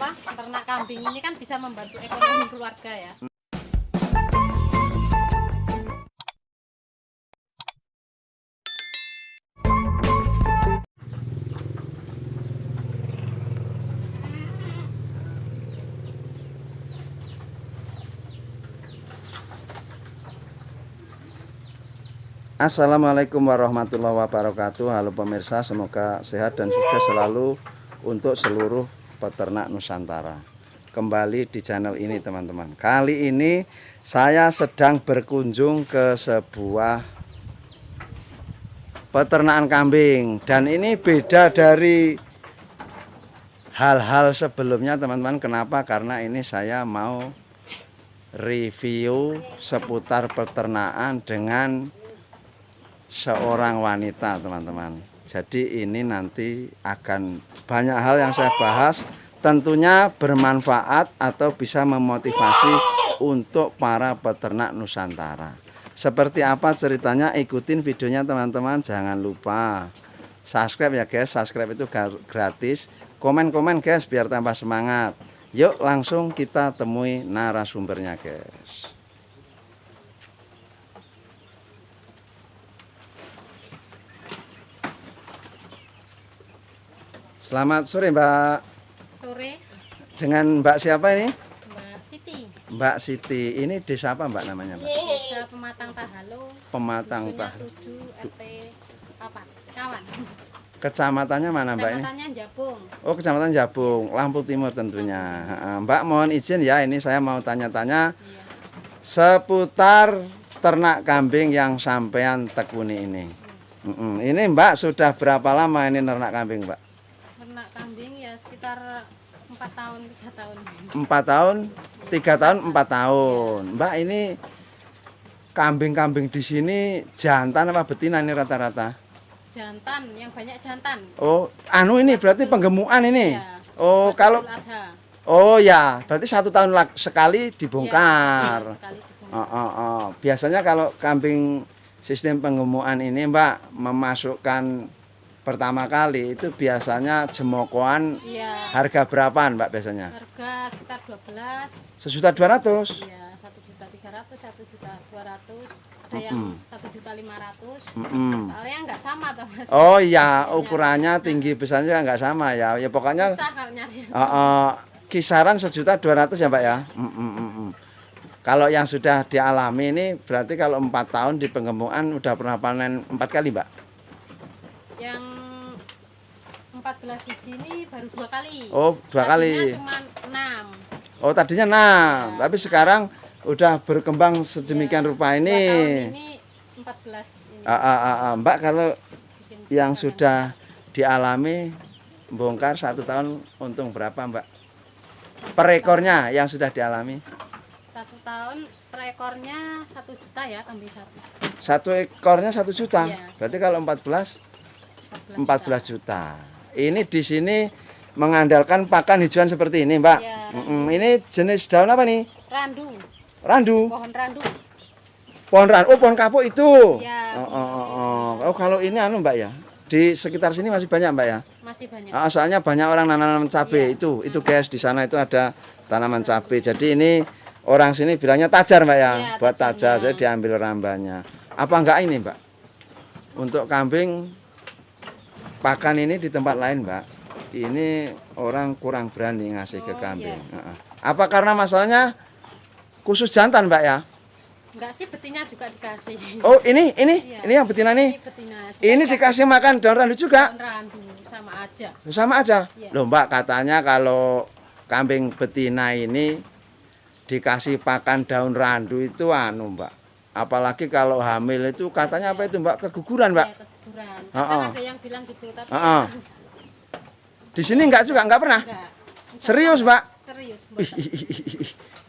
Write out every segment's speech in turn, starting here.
ternak kambing ini kan bisa membantu ekonomi keluarga ya. Assalamualaikum warahmatullahi wabarakatuh. Halo pemirsa, semoga sehat dan sukses selalu untuk seluruh peternak Nusantara. Kembali di channel ini teman-teman. Kali ini saya sedang berkunjung ke sebuah peternakan kambing. Dan ini beda dari hal-hal sebelumnya teman-teman. Kenapa? Karena ini saya mau review seputar peternakan dengan seorang wanita teman-teman. Jadi ini nanti akan banyak hal yang saya bahas, tentunya bermanfaat atau bisa memotivasi untuk para peternak Nusantara. Seperti apa ceritanya, ikutin videonya teman-teman. Jangan lupa subscribe ya guys, subscribe itu gratis. Komen-komen guys biar tambah semangat. Yuk langsung kita temui narasumbernya guys. Selamat sore Mbak. Sore. Dengan Mbak siapa ini? Mbak Siti. Mbak Siti. Ini desa apa Mbak namanya Mbak? Desa Pematang Tahalo. Pematang Tahalo. Tahalo. 7 RT apa? Sekawan. Kecamatannya mana Mbak ini? Kecamatannya Jabung. Oh, Kecamatan Jabung, Lampung Timur tentunya. Mbak mohon izin ya, ini saya mau tanya-tanya seputar ternak kambing yang sampean tekuni ini. Ini Mbak sudah berapa lama ini ternak kambing Mbak? Ternak kambing ya sekitar 4 tahun, 3 tahun. 4 tahun, 3 tahun, 4 tahun. Mbak ini kambing-kambing di sini jantan apa betina ini rata-rata? Jantan, yang banyak jantan. Oh, ini berarti penggemukan ini. Ya, Oh, kalau ada. oh ya, berarti 1 tahun sekali dibongkar. Ya, sekali dibongkar. Biasanya kalau kambing sistem penggemukan ini Mbak memasukkan pertama kali itu biasanya jemokoan Iya. harga berapaan Mbak biasanya? Harga sekitar 12. 1.200.000. Iya, 1.300.000, 1.200.000. Ada yang 1.500.000. Soalnya nggak sama toh Mas. Oh iya, ukurannya tinggi besarnya juga nggak sama ya. Ya pokoknya Susah kalau nyari yang sama. kisaran 1.200.000 ya Mbak ya. Kalau yang sudah dialami ini berarti kalau 4 tahun di penggemukan udah pernah panen 4 kali Mbak? Yang 14 biji ini baru 2 kali. Oh, 2 kali. Tadinya cuma 6. Oh, tadinya 6, tapi sekarang udah berkembang sedemikian rupa ini. 2 tahun ini 14 ini. Mbak kalau Bikin yang panen. sudah dialami bongkar 1 tahun untung berapa Mbak? Per ekornya yang sudah dialami? 1 tahun per ekornya 1 juta ya, kambing satu. 1 ekornya 1 juta. Iya. Berarti kalau 14 juta. Ini di sini mengandalkan pakan hijauan seperti ini, Mbak. Iya, Ini jenis daun apa nih? Randu, Randu. pohon randu. Pohon randu. Oh, pohon kapuk itu. Iya. Oh, kalau ini Mbak ya. Di sekitar sini masih banyak, Mbak ya. Masih banyak. Soalnya banyak orang nanam cabai. Iya. Itu guys, di sana itu ada tanaman cabai. Jadi ini orang sini bilangnya tajar, Mbak ya. Iya, Buat tajar, tajarnya. jadi diambil rambanya. Apa enggak ini, Mbak? Untuk kambing pakan ini di tempat lain, Mbak. Ini orang kurang berani ngasih ke kambing. Iya. Apa karena masalahnya khusus jantan, Mbak ya? Enggak sih, betina juga dikasih. Oh, ini Iya. yang betina nih. Ini betina. Ini dikasih makan daun randu juga. Pohon randu sama aja. Sama aja. Iya. Loh Mbak, katanya kalau kambing betina ini dikasih pakan daun randu itu Mbak. Apalagi kalau hamil itu katanya apa itu Mbak? Keguguran Mbak. Ya, keguguran. Kadang ada yang bilang gitu, tapi Di sini enggak juga, enggak pernah. enggak. Serius Mbak. Serius.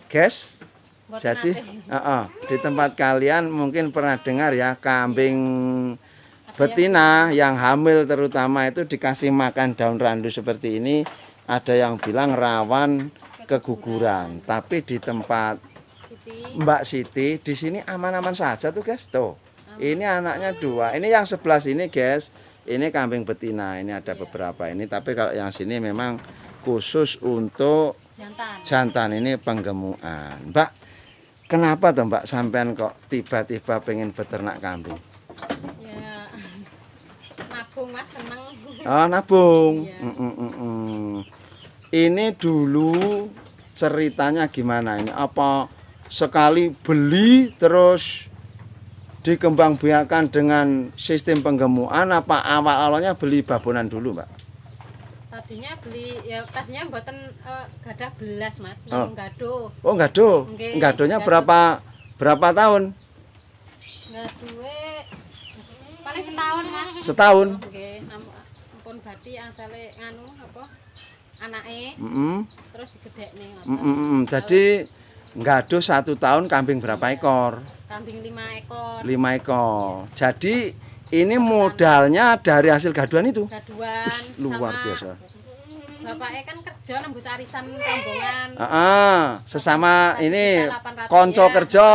Guys, Buat jadi nate. di tempat kalian mungkin pernah dengar ya kambing betina yang hamil terutama itu dikasih makan daun randu seperti ini, ada yang bilang rawan keguguran. Tapi di tempat Siti. Mbak Siti di sini aman-aman saja tuh guys. Tuh. Ini anaknya 2. Ini yang sebelah sini guys. Ini kambing betina. Ini ada beberapa ini. Tapi kalau yang sini memang khusus untuk Jantan. jantan ini penggemukan. Mbak, kenapa tuh Mbak sampean kok tiba-tiba pengen beternak kambing? Ya nabung Mas, seneng. Oh, nabung. Iya. Ini dulu ceritanya gimana ini? Apa sekali beli terus dikembangbiakan dengan sistem penggemukan, apa awal-awalnya beli babonan dulu, Mbak? Tadinya beli ya tadinya mboten gadah belas Mas, Oh. namung gado. Oh, gado. Nggih, Gadonya gado. berapa tahun? Gaduwe paling setahun Mas. Setahun. Nggih, ampun bati asale nganu apa? Anake terus digedhekne ngoten. Jadi gado 1 tahun kambing berapa ekor? Kambing 5 ekor. 5 ekor. Jadi ini modalnya dari hasil gaduan itu. Gaduan Luar sama biasa. Bapaknya kan kerja nembus arisan rombongan. Sesama ini 1.800.000 konco ya. kerja.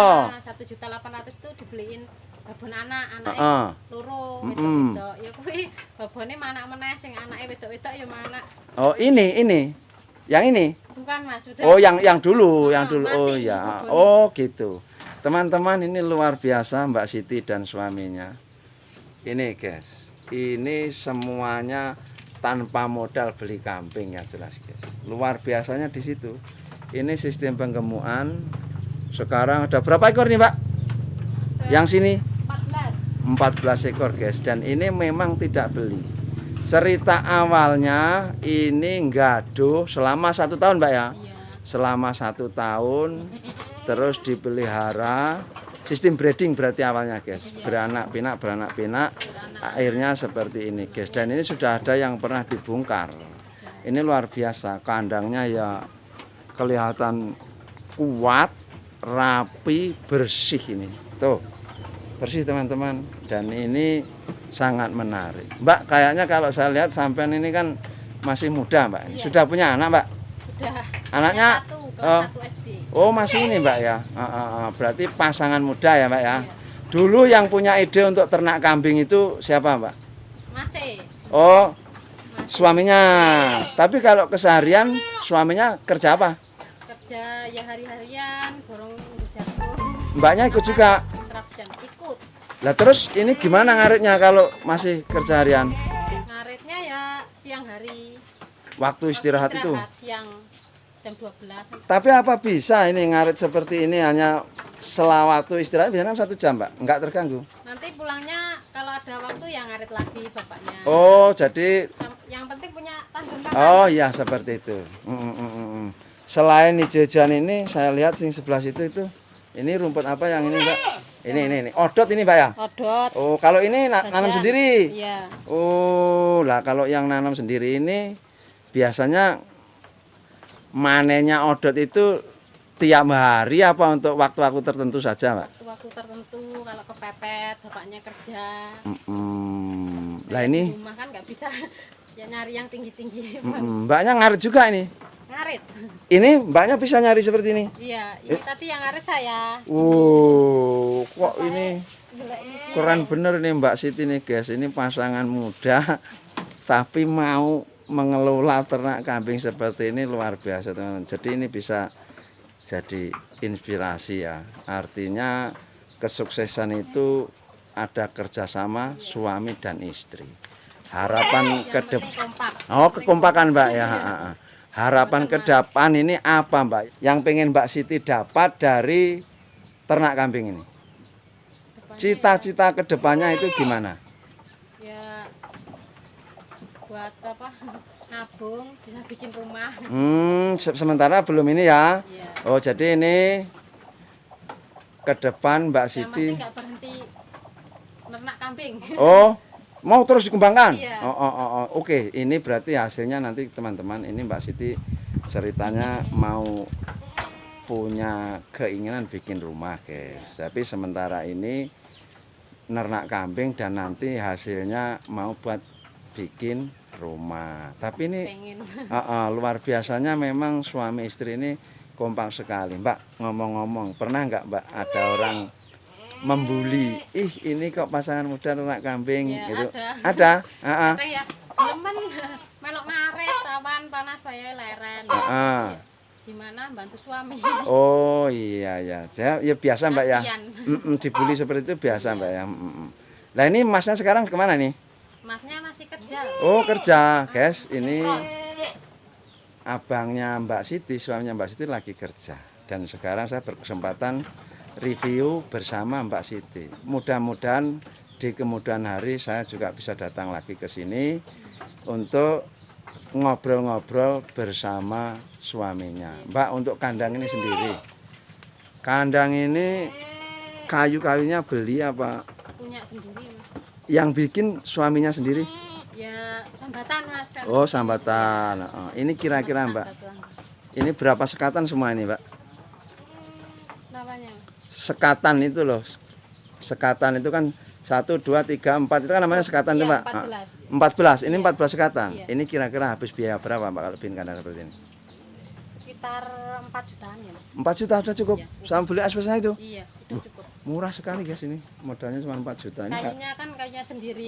1.800.000 itu dibeliin babon anake Heeh. loro wedok-wedok. Ya kuwi babone manak meneh sing anake wedok-wedok ya manak. Oh, ini. Yang ini. Bukan Mas, sudah. Oh, yang dulu, yang dulu. Mati Oh ya. babonnya. Oh, gitu. Teman-teman, ini luar biasa Mbak Siti dan suaminya. Ini, guys. Ini semuanya tanpa modal beli kambing ya jelas, guys. Luar biasanya di situ. Ini sistem penggemukan. Sekarang ada berapa ekor nih, Mbak? Yang sini 14. 14 ekor, guys. Dan ini memang tidak beli. Cerita awalnya ini gado selama 1 tahun, Mbak ya. Iya. Selama 1 tahun terus dipelihara, sistem breeding berarti awalnya, guys. Beranak pinak, akhirnya seperti ini, guys. Dan ini sudah ada yang pernah dibongkar. Ini luar biasa, kandangnya ya kelihatan kuat, rapi, bersih ini. Tuh, bersih teman-teman. Dan ini sangat menarik. Mbak, kayaknya kalau saya lihat sampean ini kan masih muda, Mbak. Iya. Sudah punya anak, Mbak? Sudah. Anaknya? Satu, kelas 1 SD. Oh, masih ini, Mbak ya. Berarti pasangan muda ya, Mbak ya. Dulu yang punya ide untuk ternak kambing itu siapa, Mbak? Masih. Oh, suaminya. Tapi kalau keseharian suaminya kerja apa? Kerja ya hari-harian, borong jagung. Mbaknya ikut juga. Serap jam ikut. Lah terus ini gimana ngaritnya kalau masih kerja harian? Ngaritnya ya siang hari. Waktu istirahat itu. Siang jam 12. Tapi apa bisa ini ngarit seperti ini hanya setelah waktu istirahat biasanya 1 jam, Mbak? Enggak terganggu. Nanti pulangnya kalau ada waktu ya ngarit lagi bapaknya. Oh, jadi Yang penting punya tandon oh ya seperti itu. Selain hijau-hijauan ini saya lihat sing sebelah situ itu. Ini rumput apa yang ini, Mbak? Ini. Odot ini, Mbak ya? Odot. Oh, kalau ini nanam Jajan. sendiri. Iya. Oh, lah kalau yang nanam sendiri ini biasanya manennya odot itu tiap hari apa untuk waktu-waktu tertentu saja, Mbak? Waktu tertentu kalau kepepet bapaknya kerja. Lah ini Di rumah kan nggak bisa ya nyari yang tinggi-tinggi. Mbaknya ngarit juga ini. Ngarit. Ini Mbaknya bisa nyari seperti ini. Iya, ini tadi yang ngarit saya. Kok ini Gila ini. keren bener nih Mbak Siti nih, guys. Ini pasangan muda tapi mau mengelola ternak kambing seperti ini luar biasa, teman-teman. Jadi ini bisa jadi inspirasi ya. Artinya kesuksesan itu ada kerjasama suami dan istri. Harapan ke depan. Kompak. Oh, kekompakan, Mbak ya. Harapan ke depan ini apa, Mbak? Yang pengen Mbak Siti dapat dari ternak kambing ini? Cita-cita ke depannya itu gimana? Ya buat apa? Nabung, bisa bikin rumah. Sementara belum ini ya. Iya. Oh, jadi ini ke depan Mbak Yang Siti. penting nggak berhenti ternak kambing. Oh, mau terus dikembangkan? Iya. Oke, ini berarti hasilnya nanti teman-teman. Ini Mbak Siti ceritanya mau punya keinginan bikin rumah, guys. Tapi sementara ini nernak kambing dan nanti hasilnya mau buat bikin rumah. Tapi ini Pengen. luar biasanya memang suami istri ini kompak sekali. Mbak, ngomong-ngomong, pernah nggak Mbak ada orang membuli, ini kok pasangan muda ternak kambing Ya, gitu? ada. Ada. Kadang ya demen melok ngaret awan panas bayar leren. Heeh. Gimana bantu suami. Oh iya ya. Ya biasa Mbak ya. Kasian. Dibully seperti itu biasa Mbak ya. Nah ini masnya sekarang kemana nih? Masnya masih kerja. Oh kerja guys. Ini abangnya Mbak Siti, suaminya Mbak Siti lagi kerja. Dan sekarang saya berkesempatan review bersama Mbak Siti. Mudah-mudahan di kemudian hari saya juga bisa datang lagi ke sini untuk ngobrol-ngobrol bersama suaminya. Mbak, untuk kandang ini sendiri, kandang ini kayu-kayunya beli apa Punya sendiri Mas. yang bikin suaminya sendiri? Ya sambatan Mas. Kan. Oh sambatan. Oh, ini kira-kira Mbak, ini berapa sekatan semua ini Mbak? Namanya Sekatan itu loh, sekatan itu kan 1, 2, 3, 4 itu kan namanya sekatan tuh iya, Mbak. 14. 14, ini 14 sekatan. Iya. Ini kira-kira habis biaya berapa Mbak kalau bikin kandang seperti ini? Sekitar 4 jutaan ya Mas. 4 juta sudah cukup Iya. sama beli asbesnya itu? Iya, udah cukup. Murah sekali guys ini. Modalnya cuma 4 juta ini. Kayunya kan kayunya sendiri.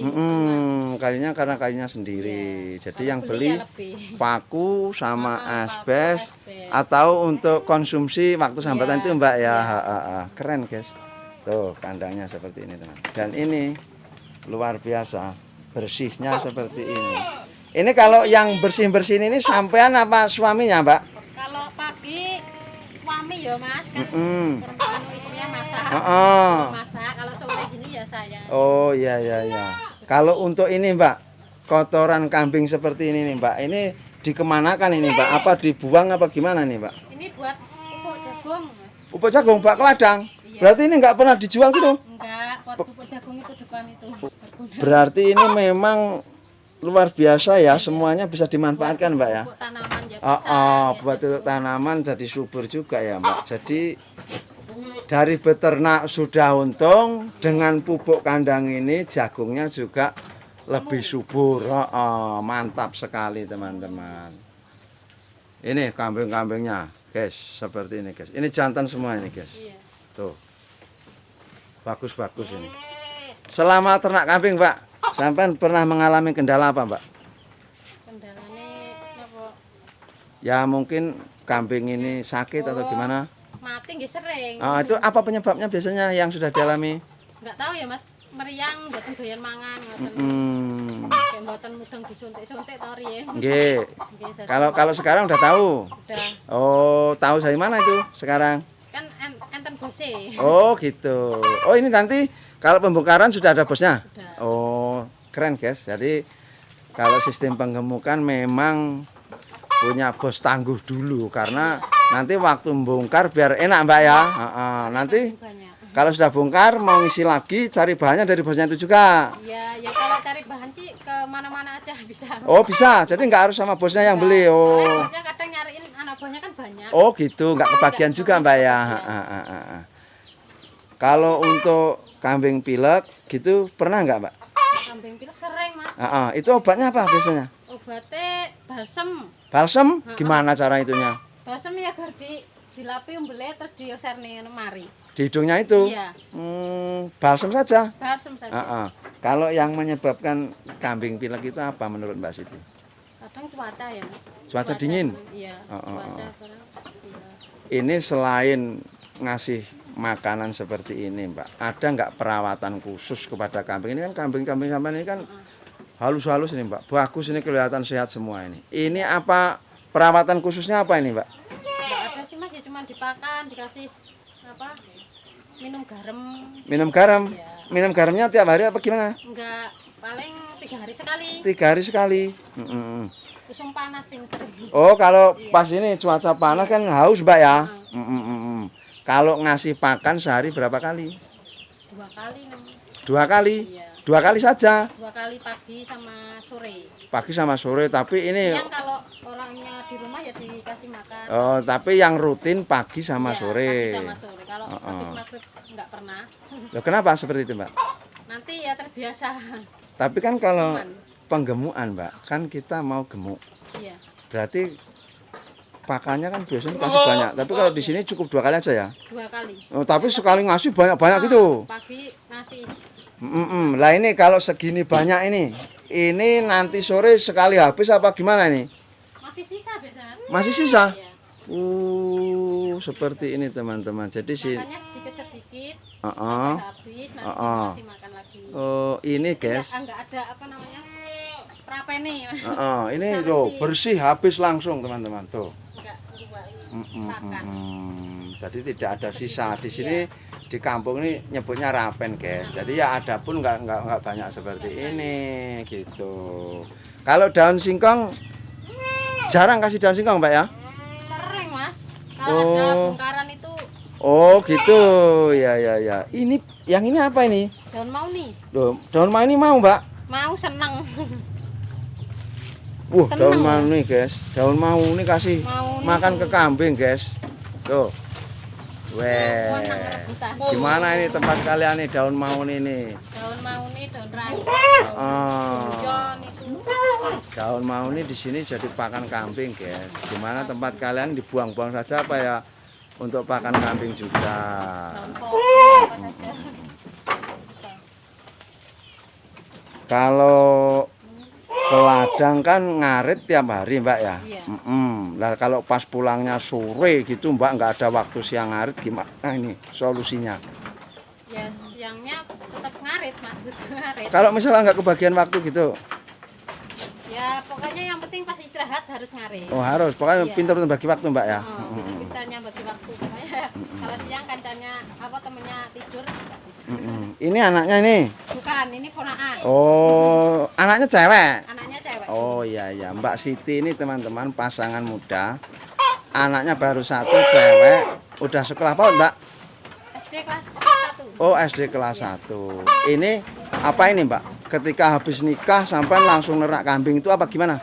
Kayunya karena kayunya sendiri. Iya. Jadi Kalau yang beli beli ya lebih. paku sama Paku, asbes asbes. atau untuk konsumsi waktu sambatan Iya, itu Mbak ya. iya. Keren guys. Tuh kandangnya seperti ini teman. Dan ini luar biasa bersihnya seperti ini. Ini kalau yang bersih-bersih ini sampean apa suaminya Mbak? Kalau pagi suami ya Mas kan perempuan istrinya masak. Heeh. Masak kalau sore gini ya saya. Oh iya iya iya. Kalau untuk ini Mbak, kotoran kambing seperti ini nih Mbak, ini dikemanakan ini Mbak? Apa dibuang apa gimana nih Mbak? Ini buat pupuk jagung Mas. Pupuk jagung Mbak ke ladang. Iya. Berarti ini nggak pernah dijual gitu? Enggak, buat pupuk jagung itu depan itu. Berguna. Berarti ini memang luar biasa ya, semuanya bisa dimanfaatkan Mbak ya. Pupuk tanaman ya bisa. Ya, Buat untuk tanaman jadi subur juga ya Mbak. Jadi dari beternak sudah untung, dengan pupuk kandang ini jagungnya juga lebih subur. Mantap sekali teman-teman. Ini kambing-kambingnya guys, seperti ini guys. Ini jantan semua ini guys. Iya. Tuh. Bagus-bagus ini. Selama ternak kambing Mbak, sampai pernah mengalami kendala apa Mbak? Kendalanya apa? Ya mungkin kambing ini sakit atau gimana? Mati nggih sering. Itu apa penyebabnya biasanya yang sudah dialami? Enggak tahu ya Mas, meriang mboten doyan mangan ngoten. Kayak mboten mudeng disuntik-suntik to riyen. Nggih. Nggih, dadi Kalau sekarang udah tahu. udah Oh, tahu dari mana itu sekarang? kan enten bose. Oh, gitu. Oh, ini nanti kalau pembongkaran sudah ada bosnya? Udah. Oh, keren guys. Jadi kalau sistem penggemukan memang punya bos tangguh dulu karena nanti waktu membongkar biar enak Mbak ya. Nanti Banyak. kalau sudah bongkar mau ngisi lagi cari bahannya dari bosnya itu juga. Iya, ya kalau cari bahan sih ke mana-mana aja bisa. Oh bisa, jadi nggak harus sama bosnya yang beli. Oh, Soalnya kadang nyariin anak buahnya kan banyak. oh gitu, nggak kebagian juga Mbak ya. Kalau untuk kambing pilek gitu pernah nggak Mbak? Kambing pilek sering Mas. Itu obatnya apa biasanya? Obatnya balsem. Balsem? Gimana cara itunya? Balsem ya gur dilapi umbele terus dioserne mari. Di hidungnya itu? Iya. Balsem saja. Balsem saja. Kalau yang menyebabkan kambing pilek itu apa menurut Mbak Siti? Kadang cuaca ya Mas. Cuaca dingin? Iya, cuaca barang. Iya. Ini selain ngasih makanan seperti ini Mbak, ada nggak perawatan khusus kepada kambing? Ini kan kambing-kambing sampean ini kan halus-halus ini Mbak, bagus ini kelihatan sehat semua ini. Ini apa perawatan khususnya apa ini Mbak? Enggak ada sih Mas, ya cuma dipakan, dikasih apa? Minum garam. Minum garam? Iya. Minum garamnya tiap hari apa gimana? Enggak, paling 3 hari sekali. 3 hari sekali. Usum panas yang sering. Oh kalau pas ini cuaca panas kan haus Mbak ya? Kalau ngasih pakan sehari berapa kali? 2 kali namanya. 2 kali? Iya. 2 kali saja? 2 kali pagi sama sore. Pagi sama sore, tapi ini Yang kalau orangnya di rumah ya dikasih makan. oh, tapi yang rutin pagi sama Iya, sore. Pagi sama sore. Kalau habis maghrib enggak pernah. Loh, kenapa seperti itu, Mbak? Nanti ya terbiasa. Tapi kan kalau Cuman. penggemukan, Mbak, kan kita mau gemuk. Iya. Berarti pakannya kan biasanya kasih banyak. Tapi kalau di sini cukup 2 kali aja ya. 2 kali. Oh, tapi sekali ngasih banyak-banyak gitu. Pagi ngasih. Lah ini kalau segini banyak ini nanti sore sekali habis apa gimana ini? Masih sisa? Iya. Seperti ini teman-teman. Jadi sih Makanya sedikit-sedikit Heeh. habis nanti Heeh. masih makan lagi. Oh, ini guys. Enggak ada apa namanya? Prapene. Ini Sama loh, sih. bersih habis langsung teman-teman tuh. Enggak makan. Jadi tidak ada sisa di sini. Di kampung ini nyebutnya rapen guys. Jadi ya ada pun nggak banyak seperti ini gitu. Kalau daun singkong jarang kasih daun singkong Mbak ya? Sering Mas. Kalau ada bongkaran itu Oh gitu ya. Ini yang ini apa ini? daun mau nih. Loh, daun mau ini mau Mbak? Mau seneng. Seneng, Daun mau nih guys. Daun mau ini kasih Mau nih makan ke seneng. kambing guys. Tuh. Weh. Menang rebutan. Gimana ini tempat kalian nih daun mau ini? Daun mau nih, daun rangi, Oh. daun itu. Daun mau ini di sini jadi pakan kambing guys. Gimana tempat kalian dibuang-buang saja apa ya untuk pakan kambing juga. Daun kopi apa saja. Kalau ke ladang kan ngarit tiap hari Mbak ya. Iya. Lah kalau pas pulangnya sore gitu Mbak nggak ada waktu siang ngarit gimana ini solusinya? Ya siangnya tetap ngarit Mas, gitu ngarit. Kalau misalnya nggak kebagian waktu gitu, Ya pokoknya yang penting pas istirahat harus ngarit. oh harus pokoknya Iya. pintar bagi waktu Mbak ya. Pintarnya bagi waktu pokoknya. Kalau siang kancanya apa temennya tidur enggak tidur. Ini anaknya ini. Bukan, ini ponakan. Oh, anaknya cewek. Anaknya cewek. Oh iya Mbak Siti ini teman-teman pasangan muda. Anaknya baru satu cewek. Udah sekolah apa Mbak? SD kelas 1. Oh SD kelas 1. Ini apa ini Mbak? Ketika habis nikah sampai langsung nerak kambing itu apa gimana?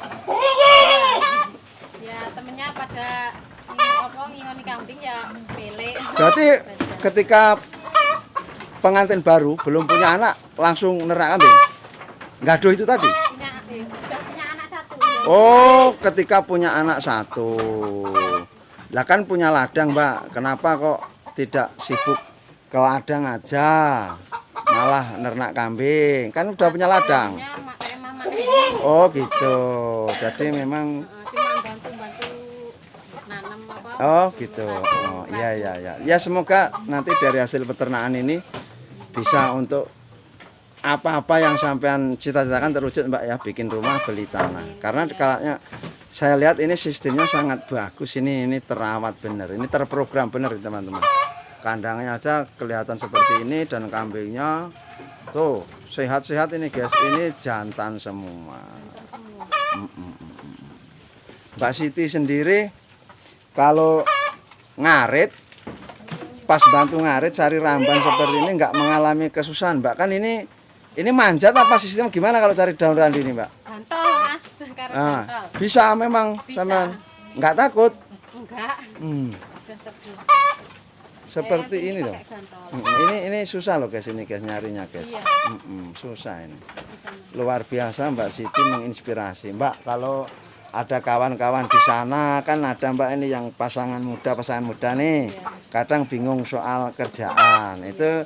Ya temennya pada ngingoni kambing ya pele. Berarti ketika pengantin baru belum punya anak langsung nerak kambing? Gaduh itu tadi? Udah punya anak 1. Oh, ketika punya anak 1. Lah kan punya ladang, Mbak. Kenapa kok tidak sibuk ke ladang aja? Malah nernak kambing. Kan udah punya ladang. Kayak mama. Oh, gitu. Jadi memang Cuma bantu-bantu nanam apa. oh, gitu. Oh, iya. Ya semoga nanti dari hasil peternakan ini bisa untuk apa-apa yang sampean cita-citakan terwujud Mbak ya, bikin rumah, beli tanah. Karena kalau saya lihat ini sistemnya sangat bagus, ini terawat bener, ini terprogram bener teman-teman. Kandangnya aja kelihatan seperti ini dan kambingnya tuh sehat-sehat ini guys, ini jantan semua. Mbak Siti sendiri kalau ngarit pas bantu ngarit cari ramban seperti ini nggak mengalami kesusahan Mbak, kan ini manjat apa sistem gimana kalau cari daun randi ini Mbak? Gantol Mas, sekarang gantol. Bisa memang Bisa. teman, nggak takut. Enggak. Udah terbiasa. Seperti Saya ini loh. pakai gantol. Ini susah loh guys, ini guys nyarinya guys. Iya. Susah ini. Luar biasa Mbak Siti menginspirasi. Mbak kalau ada kawan-kawan di sana kan ada Mbak ini yang pasangan muda nih. Kadang bingung soal kerjaan. Itu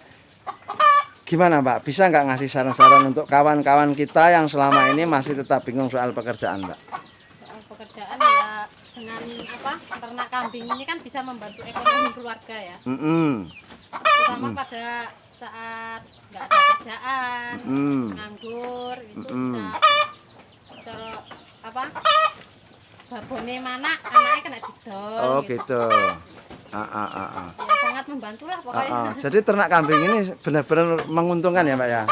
gimana Mbak? Bisa nggak ngasih saran-saran untuk kawan-kawan kita yang selama ini masih tetap bingung soal pekerjaan Mbak? Soal pekerjaan ya dengan apa ternak kambing ini kan bisa membantu ekonomi keluarga ya. Terutama pada saat nggak ada kerjaan, nganggur itu bisa cara apa babone mana anaknya kena didol. Oh gitu. Ya sangat membantu lah pokoknya. Jadi ternak kambing ini benar-benar menguntungkan ya Mbak ya.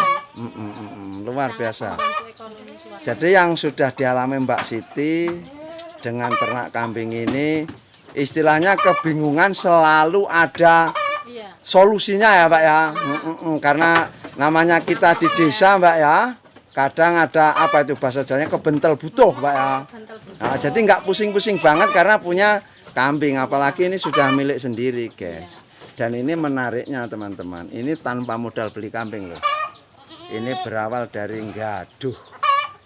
Luar biasa. Membantu ekonomi keluarga. Jadi yang sudah dialami Mbak Siti dengan ternak kambing ini istilahnya kebingungan selalu ada Iya. solusinya ya Mbak ya. Karena namanya kita di desa Mbak ya. Kadang ada apa itu bahasa Jawanya kebentel butuh Mbak ya. Nah, jadi nggak pusing-pusing banget karena punya kambing, apalagi ini sudah milik sendiri guys. Dan ini menariknya teman-teman, ini tanpa modal beli kambing loh. Ini berawal dari gaduh,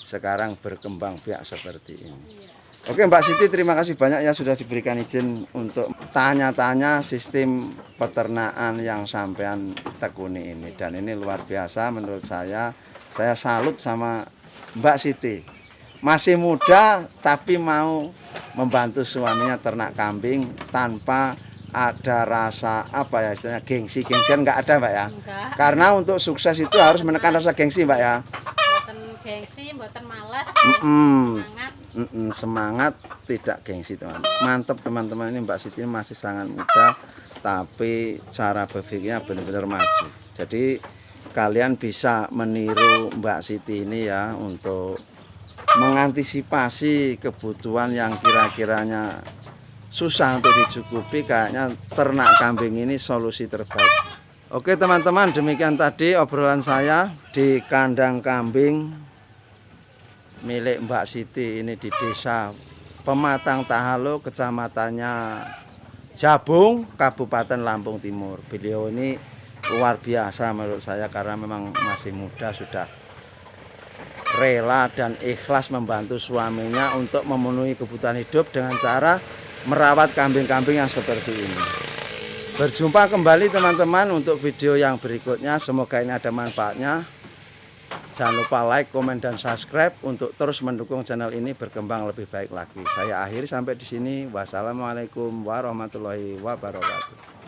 sekarang berkembang biak seperti ini. Oke Mbak Siti, terima kasih banyak ya sudah diberikan izin untuk tanya-tanya sistem peternakan yang sampean tekuni ini. Dan ini luar biasa menurut saya salut sama Mbak Siti. masih muda tapi mau membantu suaminya ternak kambing tanpa ada rasa apa ya istilahnya gengsian nggak ada Mbak ya. Enggak. Karena untuk sukses itu harus menekan rasa gengsi Mbak ya. Mboten gengsi, mboten malas, Mm-mm. semangat. Semangat tidak gengsi teman. Mantap teman-teman, ini Mbak Siti masih sangat muda tapi cara berpikirnya benar-benar maju. Jadi kalian bisa meniru Mbak Siti ini ya untuk mengantisipasi kebutuhan yang kira-kiranya susah untuk dicukupi. Kayaknya ternak kambing ini solusi terbaik. Oke teman-teman, demikian tadi obrolan saya di kandang kambing milik Mbak Siti ini di desa Pematang Tahalo, kecamatannya Jabung, Kabupaten Lampung Timur. Beliau ini luar biasa menurut saya karena memang masih muda, sudah rela dan ikhlas membantu suaminya untuk memenuhi kebutuhan hidup dengan cara merawat kambing-kambing yang seperti ini. Berjumpa kembali teman-teman untuk video yang berikutnya. Semoga ini ada manfaatnya. Jangan lupa like, komen, dan subscribe untuk terus mendukung channel ini berkembang lebih baik lagi. Saya akhiri sampai di sini. Wassalamualaikum warahmatullahi wabarakatuh.